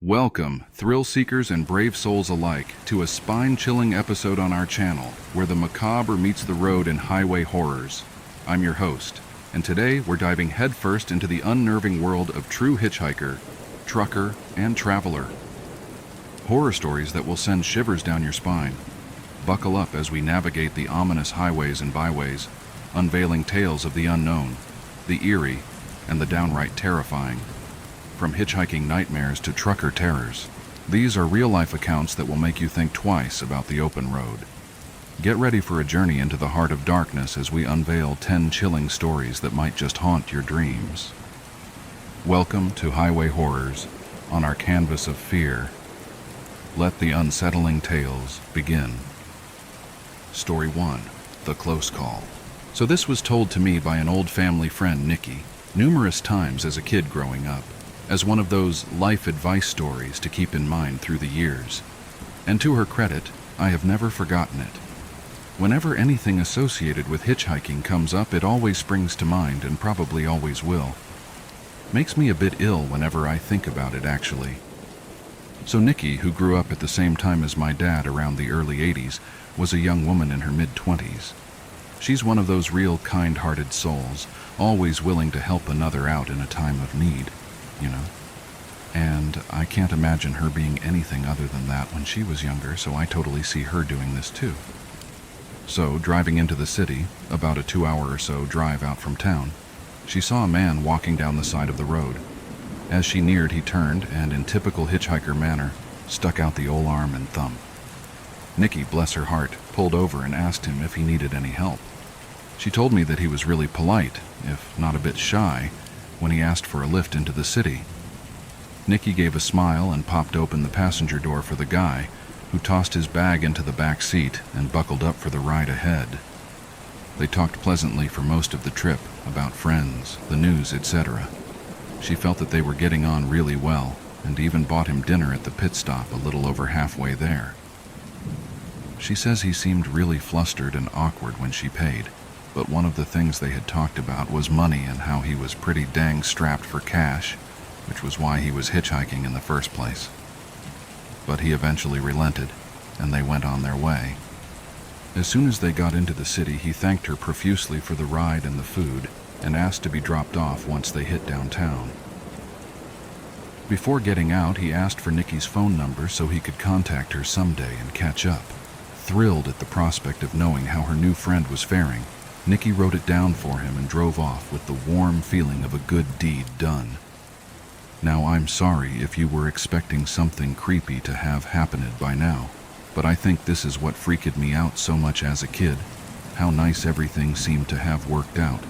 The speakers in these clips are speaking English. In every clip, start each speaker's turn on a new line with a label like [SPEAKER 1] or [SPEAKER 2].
[SPEAKER 1] Welcome, thrill seekers and brave souls alike, to a spine-chilling episode on our channel, where the macabre meets the road in highway horrors. I'm your host, and today we're diving headfirst into the unnerving world of true hitchhiker, trucker, and traveler. Horror stories that will send shivers down your spine. Buckle up as we navigate the ominous highways and byways, unveiling tales of the unknown, the eerie, and the downright terrifying. From hitchhiking nightmares to trucker terrors, these are real-life accounts that will make you think twice about the open road. Get ready for a journey into the heart of darkness as we unveil 10 chilling stories that might just haunt your dreams. Welcome to Highway Horrors, on our canvas of fear. Let the unsettling tales begin. Story 1. The Close Call. So this was told to me by an old family friend, Nikki, numerous times as a kid growing up, as one of those life advice stories to keep in mind through the years. And to her credit, I have never forgotten it. Whenever anything associated with hitchhiking comes up, it always springs to mind and probably always will. Makes me a bit ill whenever I think about it, actually. So Nikki, who grew up at the same time as my dad around the early 80s, was a young woman in her mid-20s. She's one of those real kind-hearted souls, always willing to help another out in a time of need. And I can't imagine her being anything other than that when she was younger, so I totally see her doing this too. So, driving into the city, about a 2-hour or so drive out from town, she saw a man walking down the side of the road. As she neared, he turned and, in typical hitchhiker manner, stuck out the old arm and thumb. Nikki, bless her heart, pulled over and asked him if he needed any help. She told me that he was really polite, if not a bit shy, when he asked for a lift into the city. Nikki gave a smile and popped open the passenger door for the guy, who tossed his bag into the back seat and buckled up for the ride ahead. They talked pleasantly for most of the trip, about friends, the news, etc. She felt that they were getting on really well, and even bought him dinner at the pit stop a little over halfway there. She says he seemed really flustered and awkward when she paid, but one of the things they had talked about was money and how he was pretty dang strapped for cash, which was why he was hitchhiking in the first place. But he eventually relented, and they went on their way. As soon as they got into the city, he thanked her profusely for the ride and the food, and asked to be dropped off once they hit downtown. Before getting out, he asked for Nikki's phone number so he could contact her someday and catch up. Thrilled at the prospect of knowing how her new friend was faring, Nikki wrote it down for him and drove off with the warm feeling of a good deed done. Now, I'm sorry if you were expecting something creepy to have happened by now, but I think this is what freaked me out so much as a kid, how nice everything seemed to have worked out.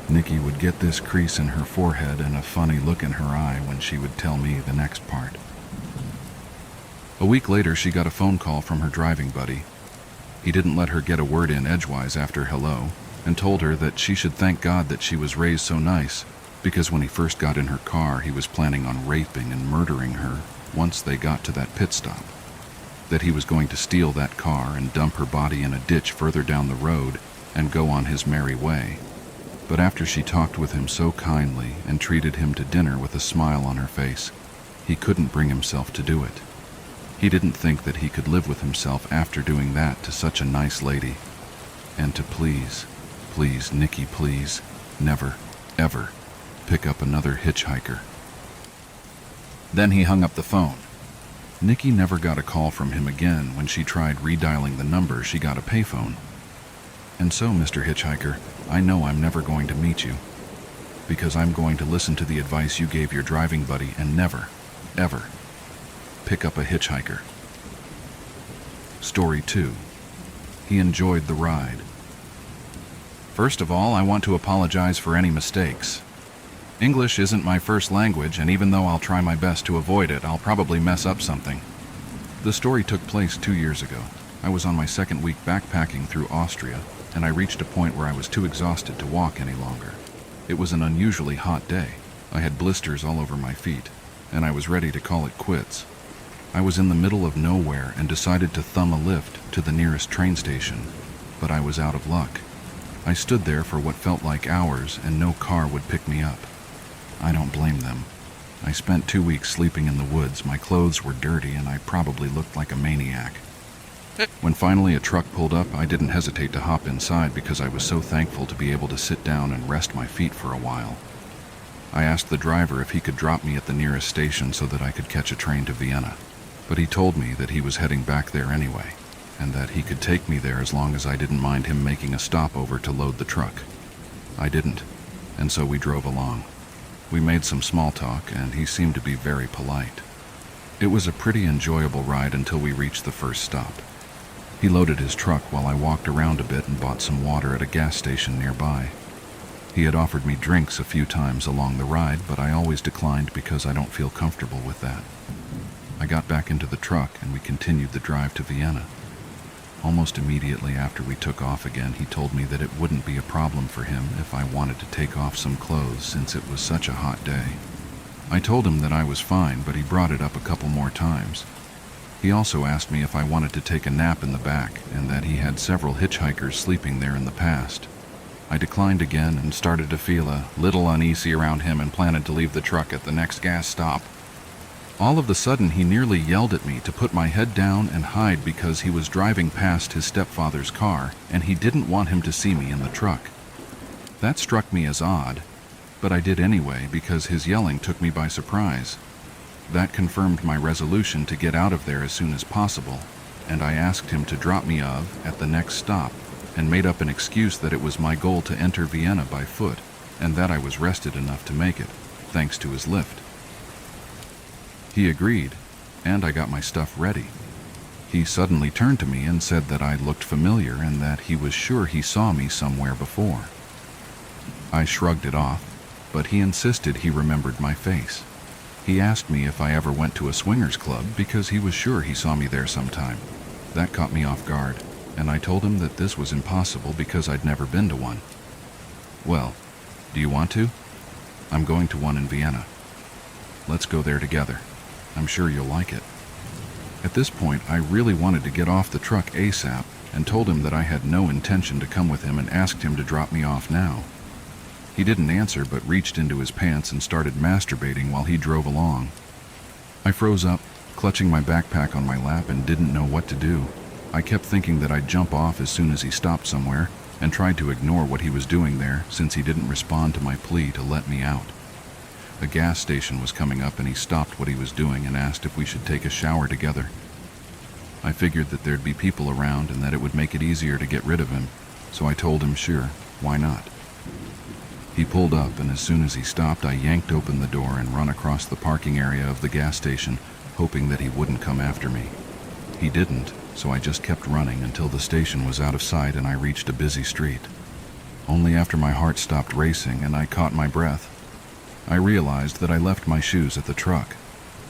[SPEAKER 1] Nikki would get this crease in her forehead and a funny look in her eye when she would tell me the next part. A week later, she got a phone call from her driving buddy. He didn't let her get a word in edgewise after hello, and told her that she should thank God that she was raised so nice, because when he first got in her car, he was planning on raping and murdering her once they got to that pit stop. That he was going to steal that car and dump her body in a ditch further down the road and go on his merry way. But after she talked with him so kindly and treated him to dinner with a smile on her face, he couldn't bring himself to do it. He didn't think that he could live with himself after doing that to such a nice lady. And to please, Nikki, please, never, ever pick up another hitchhiker. Then he hung up the phone. Nikki never got a call from him again. When she tried redialing the number, she got a payphone. And so, Mr. Hitchhiker, I know I'm never going to meet you, because I'm going to listen to the advice you gave your driving buddy and never, ever pick up a hitchhiker. Story 2. He enjoyed the ride. First of all, I want to apologize for any mistakes. English isn't my first language, and even though I'll try my best to avoid it, I'll probably mess up something. The story took place 2 years ago. I was on my second week backpacking through Austria, and I reached a point where I was too exhausted to walk any longer. It was an unusually hot day. I had blisters all over my feet, and I was ready to call it quits. I was in the middle of nowhere and decided to thumb a lift to the nearest train station, but I was out of luck. I stood there for what felt like hours, and no car would pick me up. I don't blame them. I spent 2 weeks sleeping in the woods. My clothes were dirty and I probably looked like a maniac. When finally a truck pulled up, I didn't hesitate to hop inside because I was so thankful to be able to sit down and rest my feet for a while. I asked the driver if he could drop me at the nearest station so that I could catch a train to Vienna, but he told me that he was heading back there anyway, and that he could take me there as long as I didn't mind him making a stopover to load the truck. I didn't, and so we drove along. We made some small talk, and he seemed to be very polite. It was a pretty enjoyable ride until we reached the first stop. He loaded his truck while I walked around a bit and bought some water at a gas station nearby. He had offered me drinks a few times along the ride, but I always declined because I don't feel comfortable with that. I got back into the truck and we continued the drive to Vienna. Almost immediately after we took off again, he told me that it wouldn't be a problem for him if I wanted to take off some clothes since it was such a hot day. I told him that I was fine, but he brought it up a couple more times. He also asked me if I wanted to take a nap in the back and that he had several hitchhikers sleeping there in the past. I declined again and started to feel a little uneasy around him and planned to leave the truck at the next gas stop. All of a sudden, he nearly yelled at me to put my head down and hide because he was driving past his stepfather's car and he didn't want him to see me in the truck. That struck me as odd, but I did anyway because his yelling took me by surprise. That confirmed my resolution to get out of there as soon as possible, and I asked him to drop me off at the next stop and made up an excuse that it was my goal to enter Vienna by foot and that I was rested enough to make it, thanks to his lift. He agreed, and I got my stuff ready. He suddenly turned to me and said that I looked familiar and that he was sure he saw me somewhere before. I shrugged it off, but he insisted he remembered my face. He asked me if I ever went to a swingers club because he was sure he saw me there sometime. That caught me off guard, and I told him that this was impossible because I'd never been to one. Well, do you want to? I'm going to one in Vienna. Let's go there together. I'm sure you'll like it. At this point, I really wanted to get off the truck ASAP and told him that I had no intention to come with him and asked him to drop me off now. He didn't answer but reached into his pants and started masturbating while he drove along. I froze up, clutching my backpack on my lap and didn't know what to do. I kept thinking that I'd jump off as soon as he stopped somewhere and tried to ignore what he was doing there since he didn't respond to my plea to let me out. A gas station was coming up and he stopped what he was doing and asked if we should take a shower together. I figured that there'd be people around and that it would make it easier to get rid of him, so I told him sure, why not? He pulled up, and as soon as he stopped, I yanked open the door and ran across the parking area of the gas station, hoping that he wouldn't come after me. He didn't, so I just kept running until the station was out of sight and I reached a busy street. Only after my heart stopped racing and I caught my breath, I realized that I left my shoes at the truck.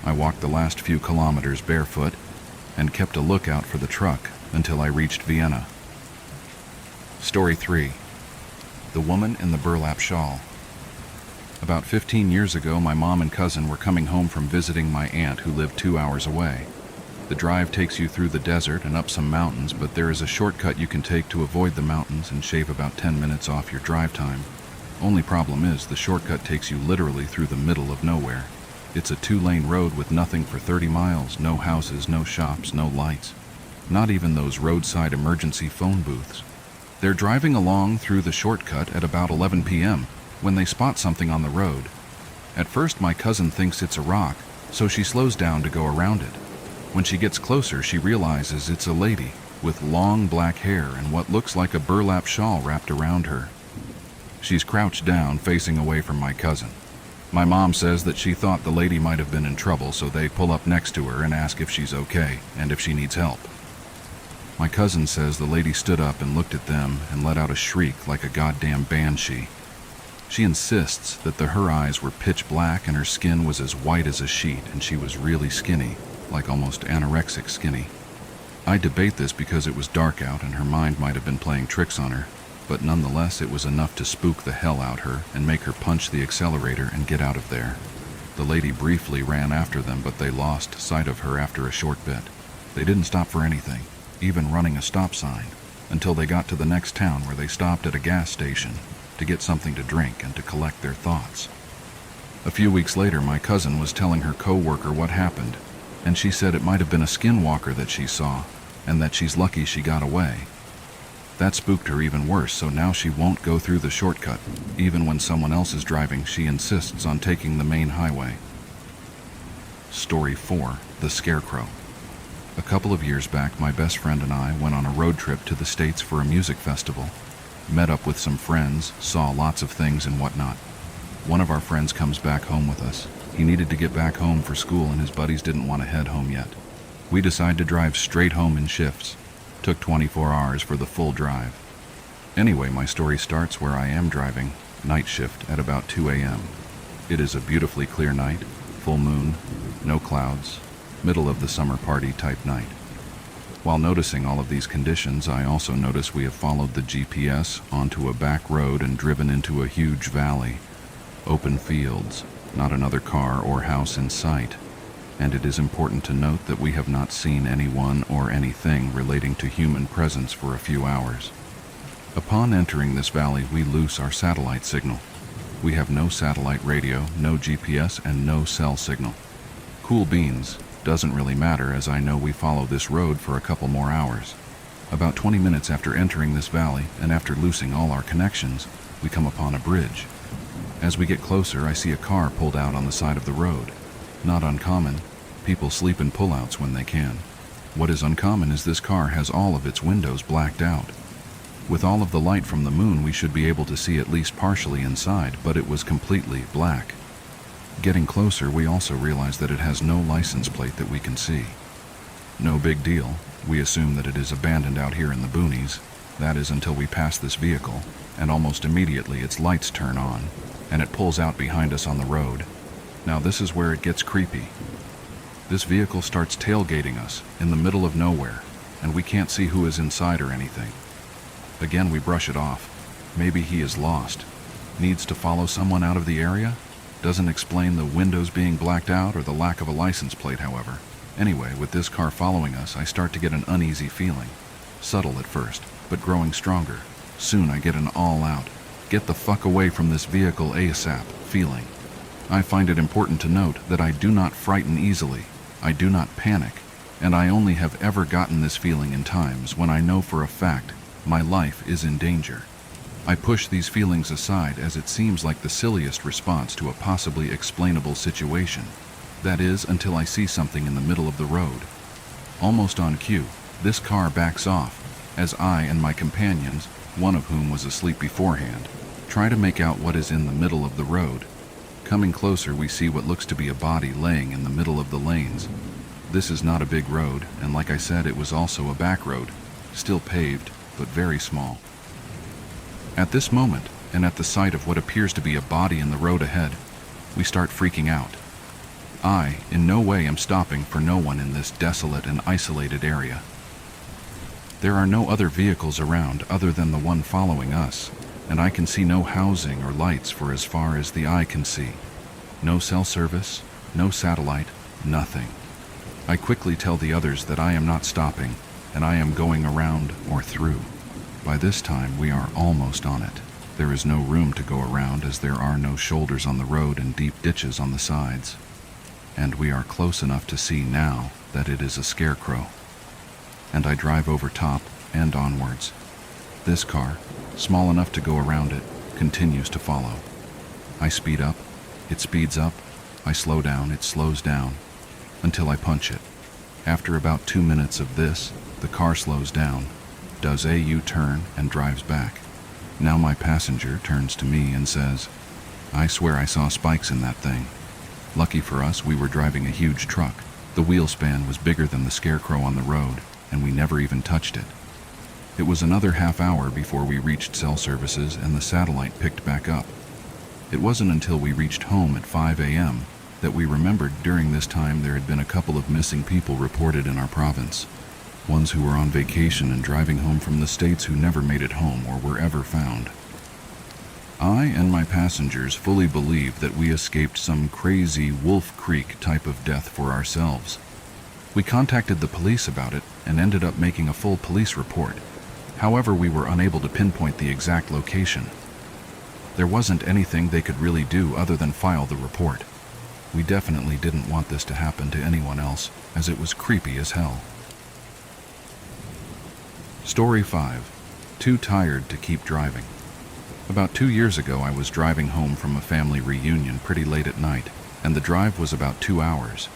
[SPEAKER 1] I walked the last few kilometers barefoot and kept a lookout for the truck until I reached Vienna. Story 3. The Woman in the Burlap Shawl. About 15 years ago, my mom and cousin were coming home from visiting my aunt who lived 2 hours away. The drive takes you through the desert and up some mountains, but there is a shortcut you can take to avoid the mountains and shave about 10 minutes off your drive time. Only problem is, the shortcut takes you literally through the middle of nowhere. It's a 2-lane road with nothing for 30 miles, no houses, no shops, no lights. Not even those roadside emergency phone booths. They're driving along through the shortcut at about 11 p.m. when they spot something on the road. At first, my cousin thinks it's a rock, so she slows down to go around it. When she gets closer, she realizes it's a lady with long black hair and what looks like a burlap shawl wrapped around her. She's crouched down, facing away from my cousin. My mom says that she thought the lady might have been in trouble, so they pull up next to her and ask if she's okay and if she needs help. My cousin says the lady stood up and looked at them and let out a shriek like a goddamn banshee. She insists that her eyes were pitch black and her skin was as white as a sheet and she was really skinny, like almost anorexic skinny. I debate this because it was dark out and her mind might have been playing tricks on her, but nonetheless it was enough to spook the hell out her and make her punch the accelerator and get out of there. The lady briefly ran after them, but they lost sight of her after a short bit. They didn't stop for anything, even running a stop sign, until they got to the next town where they stopped at a gas station to get something to drink and to collect their thoughts. A few weeks later, my cousin was telling her co-worker what happened, and she said it might have been a skinwalker that she saw, and that she's lucky she got away. That spooked her even worse, so now she won't go through the shortcut. Even when someone else is driving, she insists on taking the main highway. Story 4. The Scarecrow. A couple of years back, my best friend and I went on a road trip to the States for a music festival. Met up with some friends, saw lots of things and whatnot. One of our friends comes back home with us. He needed to get back home for school and his buddies didn't want to head home yet. We decided to drive straight home in shifts. Took 24 hours for the full drive. Anyway, my story starts where I am driving, night shift, at about 2 a.m. It is a beautifully clear night, full moon, no clouds, middle of the summer party type night. While noticing all of these conditions, I also notice we have followed the GPS onto a back road and driven into a huge valley. Open fields, not another car or house in sight. And it is important to note that we have not seen anyone or anything relating to human presence for a few hours. Upon entering this valley, we lose our satellite signal. We have no satellite radio, no GPS, and no cell signal. Cool beans, doesn't really matter as I know we follow this road for a couple more hours. About 20 minutes after entering this valley, and after losing all our connections, we come upon a bridge. As we get closer, I see a car pulled out on the side of the road. Not uncommon. People sleep in pullouts when they can. What is uncommon is this car has all of its windows blacked out. With all of the light from the moon, we should be able to see at least partially inside, but it was completely black. Getting closer, we also realize that it has no license plate that we can see. No big deal. We assume that it is abandoned out here in the boonies. That is until we pass this vehicle, and almost immediately its lights turn on, and it pulls out behind us on the road. Now this is where it gets creepy. This vehicle starts tailgating us in the middle of nowhere, and we can't see who is inside or anything. Again, we brush it off. Maybe he is lost. Needs to follow someone out of the area? Doesn't explain the windows being blacked out or the lack of a license plate, however. Anyway, with this car following us, I start to get an uneasy feeling. Subtle at first, but growing stronger. Soon I get an all-out, get the fuck away from this vehicle ASAP feeling. I find it important to note that I do not frighten easily. I do not panic, and I only have ever gotten this feeling in times when I know for a fact my life is in danger. I push these feelings aside as it seems like the silliest response to a possibly explainable situation. That is, until I see something in the middle of the road. Almost on cue, this car backs off, as I and my companions, one of whom was asleep beforehand, try to make out what is in the middle of the road. Coming closer, we see what looks to be a body laying in the middle of the lanes. This is not a big road, and like I said, it was also a back road, still paved, but very small. At this moment, and at the sight of what appears to be a body in the road ahead, we start freaking out. I, in no way, am stopping for no one in this desolate and isolated area. There are no other vehicles around other than the one following us, and I can see no housing or lights for as far as the eye can see. No cell service, no satellite, nothing. I quickly tell the others that I am not stopping, and I am going around or through. By this time, we are almost on it. There is no room to go around as there are no shoulders on the road and deep ditches on the sides. And we are close enough to see now that it is a scarecrow. And I drive over top and onwards. This car, small enough to go around it, continues to follow. I speed up, it speeds up, I slow down, it slows down, until I punch it. After about 2 minutes of this, the car slows down, does a U-turn, and drives back. Now my passenger turns to me and says, "I swear I saw spikes in that thing." Lucky for us, we were driving a huge truck. The wheel span was bigger than the scarecrow on the road, and we never even touched it. It was another half hour before we reached cell services and the satellite picked back up. It wasn't until we reached home at 5 a.m. that we remembered during this time there had been a couple of missing people reported in our province. Ones who were on vacation and driving home from the States who never made it home or were ever found. I and my passengers fully believed that we escaped some crazy Wolf Creek type of death for ourselves. We contacted the police about it and ended up making a full police report. However, we were unable to pinpoint the exact location. There wasn't anything they could really do other than file the report. We definitely didn't want this to happen to anyone else, as it was creepy as hell. Story 5. Too tired to keep driving. About 2 years ago, I was driving home from a family reunion pretty late at night, and the drive was about 2 hours.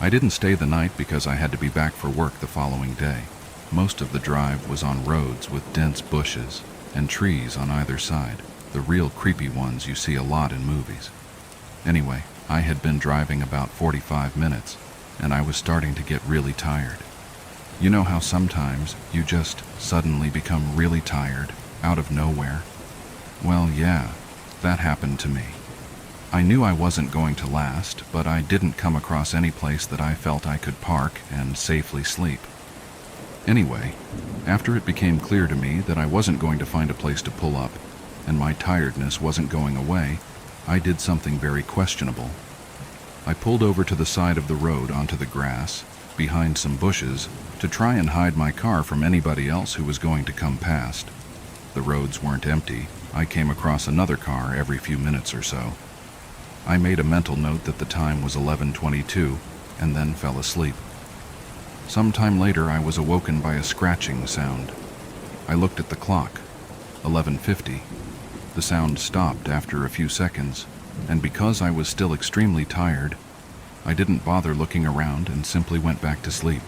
[SPEAKER 1] I didn't stay the night because I had to be back for work the following day. Most of the drive was on roads with dense bushes and trees on either side, the real creepy ones you see a lot in movies. Anyway, I had been driving about 45 minutes, and I was starting to get really tired. You know how sometimes you just suddenly become really tired, out of nowhere? Well, yeah, that happened to me. I knew I wasn't going to last, but I didn't come across any place that I felt I could park and safely sleep. Anyway, after it became clear to me that I wasn't going to find a place to pull up, and my tiredness wasn't going away, I did something very questionable. I pulled over to the side of the road onto the grass, behind some bushes, to try and hide my car from anybody else who was going to come past. The roads weren't empty. I came across another car every few minutes or so. I made a mental note that the time was 11:22 and then fell asleep. Sometime later, I was awoken by a scratching sound. I looked at the clock. 11:50. The sound stopped after a few seconds, and because I was still extremely tired, I didn't bother looking around and simply went back to sleep.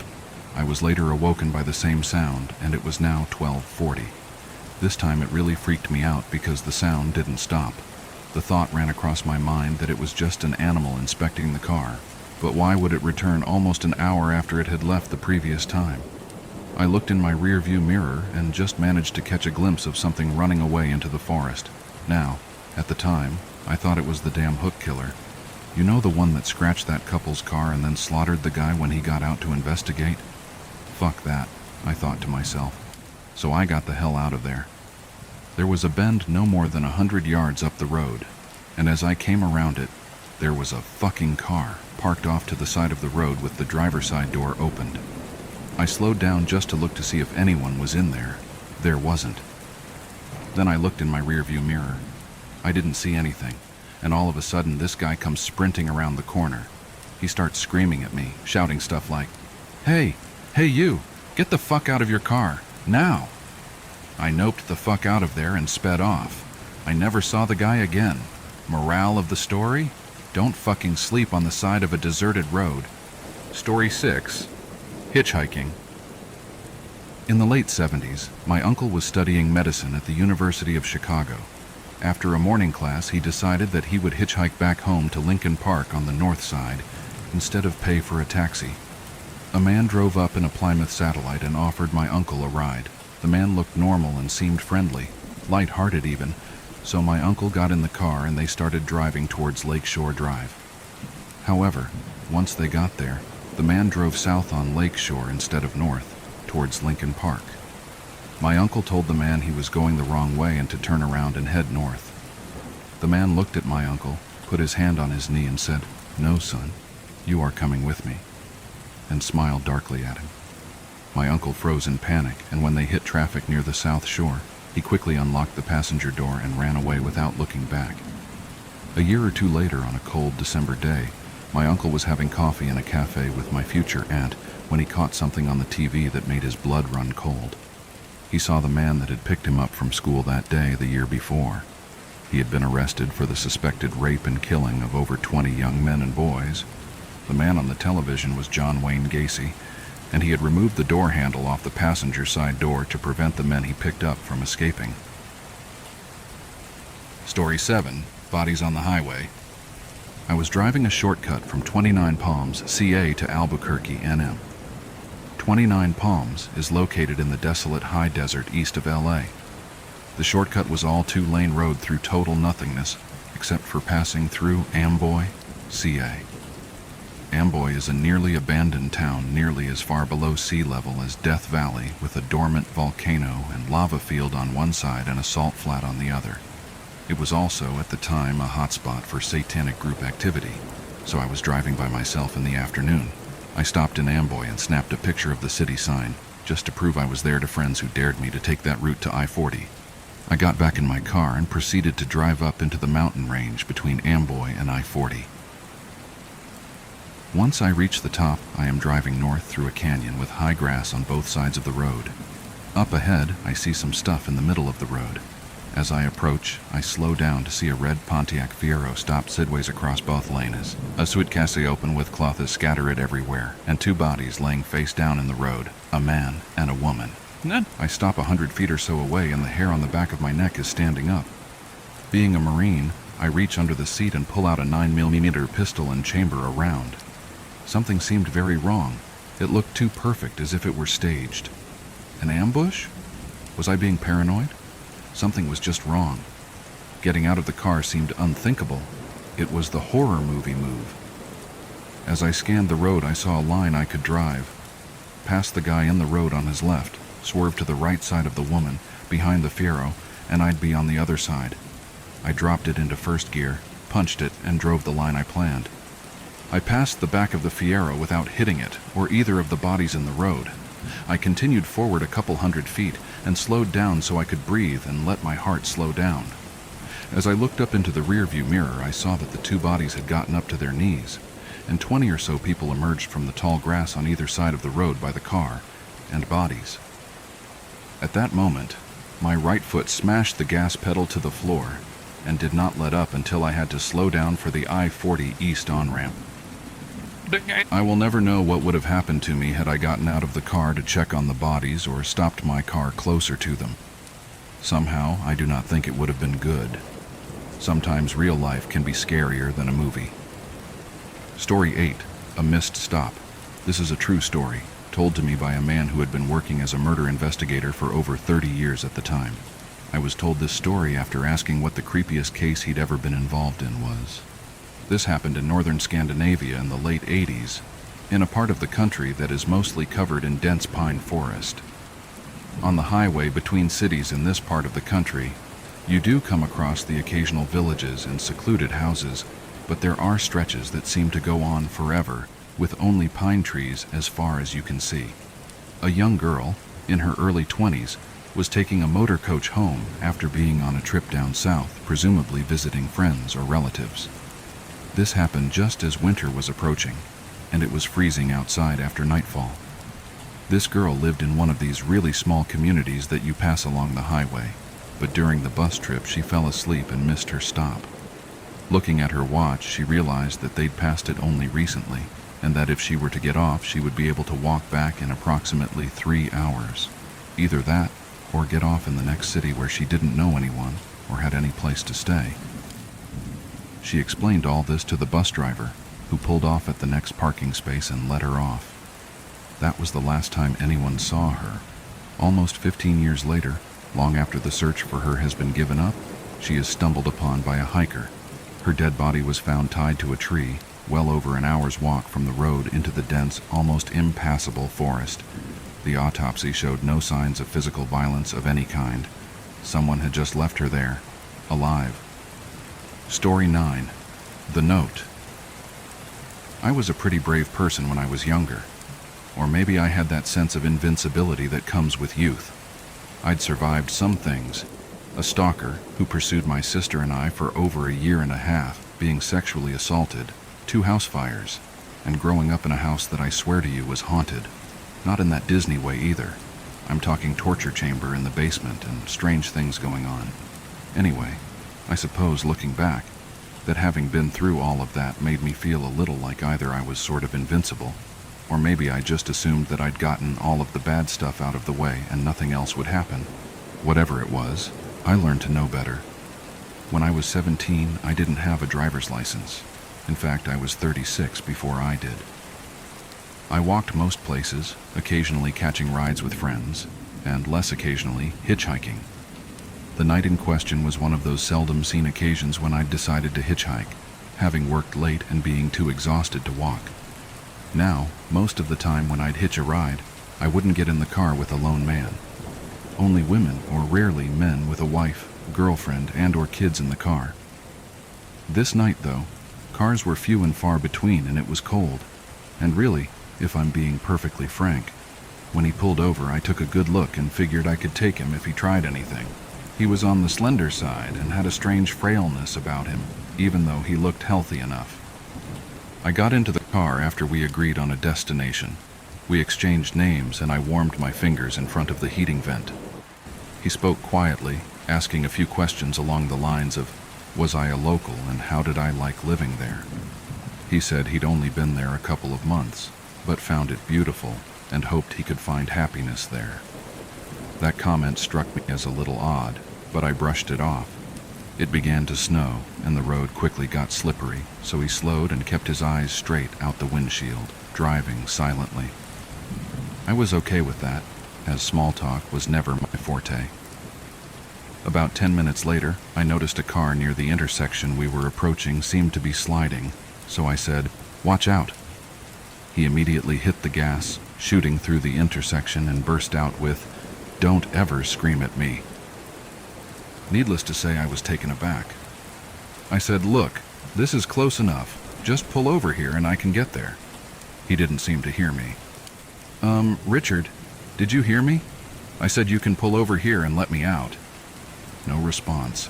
[SPEAKER 1] I was later awoken by the same sound, and it was now 12:40. This time it really freaked me out because the sound didn't stop. The thought ran across my mind that it was just an animal inspecting the car, but why would it return almost an hour after it had left the previous time? I looked in my rear-view mirror and just managed to catch a glimpse of something running away into the forest. Now, at the time, I thought it was the damn hook killer. You know, the one that scratched that couple's car and then slaughtered the guy when he got out to investigate? Fuck that, I thought to myself. So I got the hell out of there. There was a bend no more than 100 yards up the road, and as I came around it, there was a fucking car parked off to the side of the road with the driver's side door opened. I slowed down just to look to see if anyone was in there. There wasn't. Then I looked in my rearview mirror. I didn't see anything, and all of a sudden this guy comes sprinting around the corner. He starts screaming at me, shouting stuff like, Hey you, get the fuck out of your car, now!" I noped the fuck out of there and sped off. I never saw the guy again. Morale of the story? Don't fucking sleep on the side of a deserted road. Story 6. Hitchhiking. In the late 70s, my uncle was studying medicine at the University of Chicago. After a morning class, he decided that he would hitchhike back home to Lincoln Park on the north side instead of pay for a taxi. A man drove up in a Plymouth Satellite and offered my uncle a ride. The man looked normal and seemed friendly, light-hearted even, so my uncle got in the car and they started driving towards Lakeshore Drive. However, once they got there, the man drove south on Lakeshore instead of north, towards Lincoln Park. My uncle told the man he was going the wrong way and to turn around and head north. The man looked at my uncle, put his hand on his knee and said, "No, son, you are coming with me," and smiled darkly at him. My uncle froze in panic, and when they hit traffic near the South Shore, he quickly unlocked the passenger door and ran away without looking back. A year or two later, on a cold December day, my uncle was having coffee in a cafe with my future aunt when he caught something on the TV that made his blood run cold. He saw the man that had picked him up from school that day the year before. He had been arrested for the suspected rape and killing of over 20 young men and boys. The man on the television was John Wayne Gacy, and he had removed the door handle off the passenger side door to prevent the men he picked up from escaping. Story 7. Bodies on the Highway. I was driving a shortcut from 29 Palms, CA to Albuquerque, NM. 29 Palms is located in the desolate high desert east of LA. The shortcut was all two-lane road through total nothingness, except for passing through Amboy, CA. Amboy is a nearly abandoned town nearly as far below sea level as Death Valley, with a dormant volcano and lava field on one side and a salt flat on the other. It was also, at the time, a hotspot for satanic group activity, so I was driving by myself in the afternoon. I stopped in Amboy and snapped a picture of the city sign, just to prove I was there to friends who dared me to take that route to I-40. I got back in my car and proceeded to drive up into the mountain range between Amboy and I-40. Once I reach the top, I am driving north through a canyon with high grass on both sides of the road. Up ahead, I see some stuff in the middle of the road. As I approach, I slow down to see a red Pontiac Fiero stop sideways across both lanes. A suitcase open with cloth is scattered everywhere, and two bodies laying face down in the road, a man and a woman. I stop 100 feet or so away and the hair on the back of my neck is standing up. Being a Marine, I reach under the seat and pull out a 9mm pistol and chamber a round. Something seemed very wrong. It looked too perfect, as if it were staged. An ambush? Was I being paranoid? Something was just wrong. Getting out of the car seemed unthinkable. It was the horror movie move. As I scanned the road, I saw a line I could drive. Past the guy in the road on his left, swerve to the right side of the woman, behind the Fiero, and I'd be on the other side. I dropped it into first gear, punched it, and drove the line I planned. I passed the back of the Fiero without hitting it, or either of the bodies in the road. I continued forward a couple 100 feet and slowed down so I could breathe and let my heart slow down. As I looked up into the rearview mirror, I saw that the two bodies had gotten up to their knees, and 20 or so people emerged from the tall grass on either side of the road by the car, and bodies. At that moment, my right foot smashed the gas pedal to the floor and did not let up until I had to slow down for the I-40 East on-ramp. I will never know what would have happened to me had I gotten out of the car to check on the bodies or stopped my car closer to them. Somehow, I do not think it would have been good. Sometimes real life can be scarier than a movie. Story 8, A Missed Stop. This is a true story, told to me by a man who had been working as a murder investigator for over 30 years at the time. I was told this story after asking what the creepiest case he'd ever been involved in was. This happened in northern Scandinavia in the late 80s, in a part of the country that is mostly covered in dense pine forest. On the highway between cities in this part of the country, you do come across the occasional villages and secluded houses, but there are stretches that seem to go on forever, with only pine trees as far as you can see. A young girl, in her early 20s, was taking a motor coach home after being on a trip down south, presumably visiting friends or relatives. This happened just as winter was approaching, and it was freezing outside after nightfall. This girl lived in one of these really small communities that you pass along the highway, but during the bus trip she fell asleep and missed her stop. Looking at her watch, she realized that they'd passed it only recently, and that if she were to get off, she would be able to walk back in approximately 3 hours. Either that, or get off in the next city where she didn't know anyone or had any place to stay. She explained all this to the bus driver, who pulled off at the next parking space and let her off. That was the last time anyone saw her. Almost 15 years later, long after the search for her has been given up, she is stumbled upon by a hiker. Her dead body was found tied to a tree, well over an hour's walk from the road into the dense, almost impassable forest. The autopsy showed no signs of physical violence of any kind. Someone had just left her there, alive. Story 9, The Note. I was a pretty brave person when I was younger. Or maybe I had that sense of invincibility that comes with youth. I'd survived some things. A stalker who pursued my sister and I for over a year and a half, being sexually assaulted, 2 house fires, and growing up in a house that I swear to you was haunted. Not in that Disney way either. I'm talking torture chamber in the basement and strange things going on. Anyway, I suppose, looking back, that having been through all of that made me feel a little like either I was sort of invincible, or maybe I just assumed that I'd gotten all of the bad stuff out of the way and nothing else would happen. Whatever it was, I learned to know better. When I was 17, I didn't have a driver's license. In fact, I was 36 before I did. I walked most places, occasionally catching rides with friends, and less occasionally, hitchhiking. The night in question was one of those seldom seen occasions when I'd decided to hitchhike, having worked late and being too exhausted to walk. Now, most of the time when I'd hitch a ride, I wouldn't get in the car with a lone man. Only women, or rarely men with a wife, girlfriend, and or kids in the car. This night, though, cars were few and far between and it was cold. And really, if I'm being perfectly frank, when he pulled over I took a good look and figured I could take him if he tried anything. He was on the slender side and had a strange frailness about him, even though he looked healthy enough. I got into the car after we agreed on a destination. We exchanged names and I warmed my fingers in front of the heating vent. He spoke quietly, asking a few questions along the lines of, was I a local and how did I like living there? He said he'd only been there a couple of months, but found it beautiful and hoped he could find happiness there. That comment struck me as a little odd, but I brushed it off. It began to snow, and the road quickly got slippery, so he slowed and kept his eyes straight out the windshield, driving silently. I was okay with that, as small talk was never my forte. About 10 minutes later, I noticed a car near the intersection we were approaching seemed to be sliding, so I said, "Watch out." He immediately hit the gas, shooting through the intersection, and burst out with, "Don't ever scream at me." Needless to say, I was taken aback. I said, "Look, this is close enough. Just pull over here and I can get there." He didn't seem to hear me. Richard, did you hear me? I said you can pull over here and let me out." No response.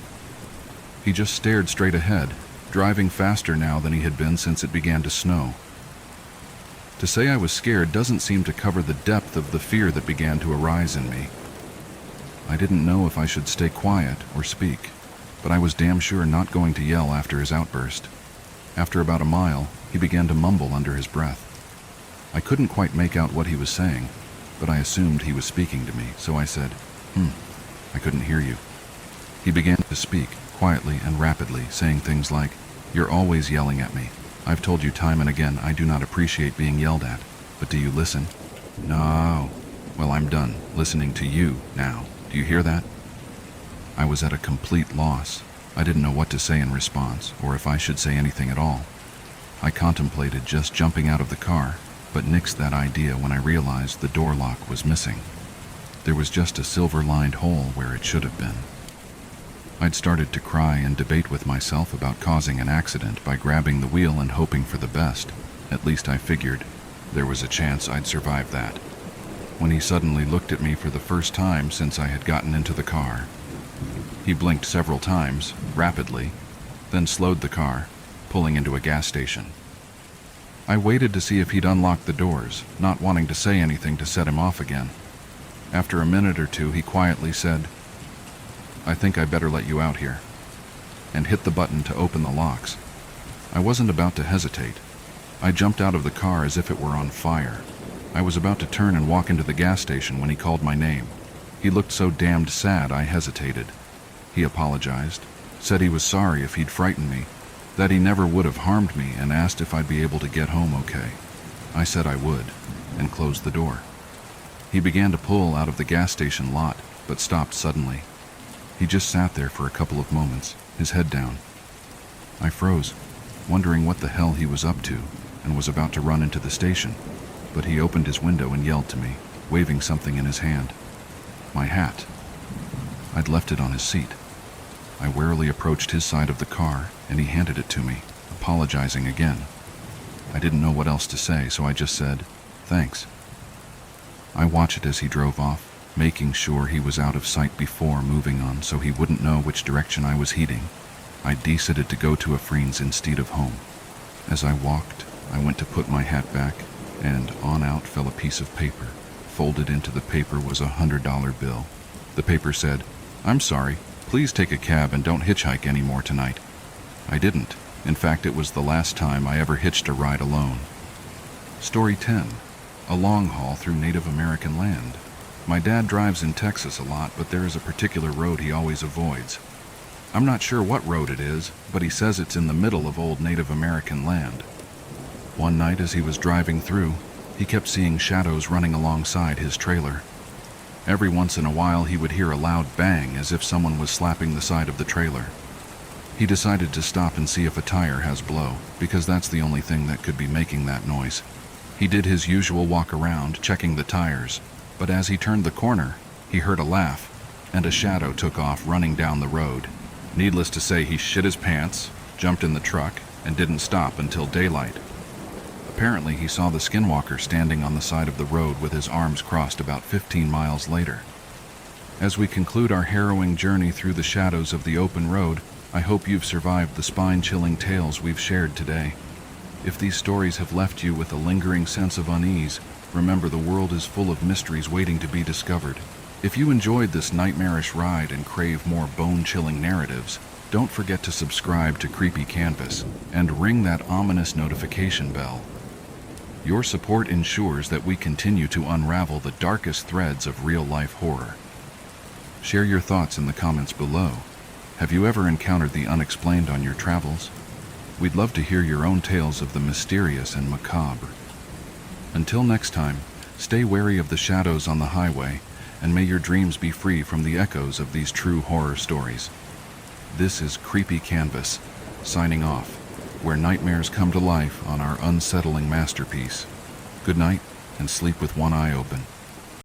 [SPEAKER 1] He just stared straight ahead, driving faster now than he had been since it began to snow. To say I was scared doesn't seem to cover the depth of the fear that began to arise in me. I didn't know if I should stay quiet or speak, but I was damn sure not going to yell after his outburst. After about a mile, he began to mumble under his breath. I couldn't quite make out what he was saying, but I assumed he was speaking to me, so I said, I couldn't hear you." He began to speak, quietly and rapidly, saying things like, "You're always yelling at me. I've told you time and again I do not appreciate being yelled at, but do you listen?" "No." "Well, I'm done listening to you now. Do you hear that?" I was at a complete loss. I didn't know what to say in response, or if I should say anything at all. I contemplated just jumping out of the car, but nixed that idea when I realized the door lock was missing. There was just a silver-lined hole where it should have been. I'd started to cry and debate with myself about causing an accident by grabbing the wheel and hoping for the best. At least I figured there was a chance I'd survive that. When he suddenly looked at me for the first time since I had gotten into the car. He blinked several times, rapidly, then slowed the car, pulling into a gas station. I waited to see if he'd unlock the doors, not wanting to say anything to set him off again. After a minute or two, he quietly said, "I think I better let you out here," and hit the button to open the locks. I wasn't about to hesitate. I jumped out of the car as if it were on fire. I was about to turn and walk into the gas station when he called my name. He looked so damned sad I hesitated. He apologized, said he was sorry if he'd frightened me, that he never would have harmed me, and asked if I'd be able to get home okay. I said I would, and closed the door. He began to pull out of the gas station lot, but stopped suddenly. He just sat there for a couple of moments, his head down. I froze, wondering what the hell he was up to, and was about to run into the station. But he opened his window and yelled to me, waving something in his hand. My hat. I'd left it on his seat. I warily approached his side of the car, and he handed it to me, apologizing again. I didn't know what else to say, so I just said, "Thanks." I watched as he drove off, making sure he was out of sight before moving on so he wouldn't know which direction I was heading. I decided to go to a friend's instead of home. As I walked, I went to put my hat back, and on out fell a piece of paper. Folded into the paper was a $100 bill. The paper said, "I'm sorry, please take a cab and don't hitchhike anymore tonight." I didn't. In fact, it was the last time I ever hitched a ride alone. Story 10. A long haul through Native American land. My dad drives in Texas a lot, but there is a particular road he always avoids. I'm not sure what road it is, but he says it's in the middle of old Native American land. One night as he was driving through, he kept seeing shadows running alongside his trailer. Every once in a while he would hear a loud bang as if someone was slapping the side of the trailer. He decided to stop and see if a tire has blow, because that's the only thing that could be making that noise. He did his usual walk around, checking the tires, but as he turned the corner, he heard a laugh, and a shadow took off running down the road. Needless to say, he shit his pants, jumped in the truck, and didn't stop until daylight. Apparently, he saw the skinwalker standing on the side of the road with his arms crossed about 15 miles later. As we conclude our harrowing journey through the shadows of the open road, I hope you've survived the spine-chilling tales we've shared today. If these stories have left you with a lingering sense of unease, remember the world is full of mysteries waiting to be discovered. If you enjoyed this nightmarish ride and crave more bone-chilling narratives, don't forget to subscribe to Creepy Canvas and ring that ominous notification bell. Your support ensures that we continue to unravel the darkest threads of real-life horror. Share your thoughts in the comments below. Have you ever encountered the unexplained on your travels? We'd love to hear your own tales of the mysterious and macabre. Until next time, stay wary of the shadows on the highway, and may your dreams be free from the echoes of these true horror stories. This is Creepy Canvas, signing off, where nightmares come to life on our unsettling masterpiece. Good night, and sleep with one eye open.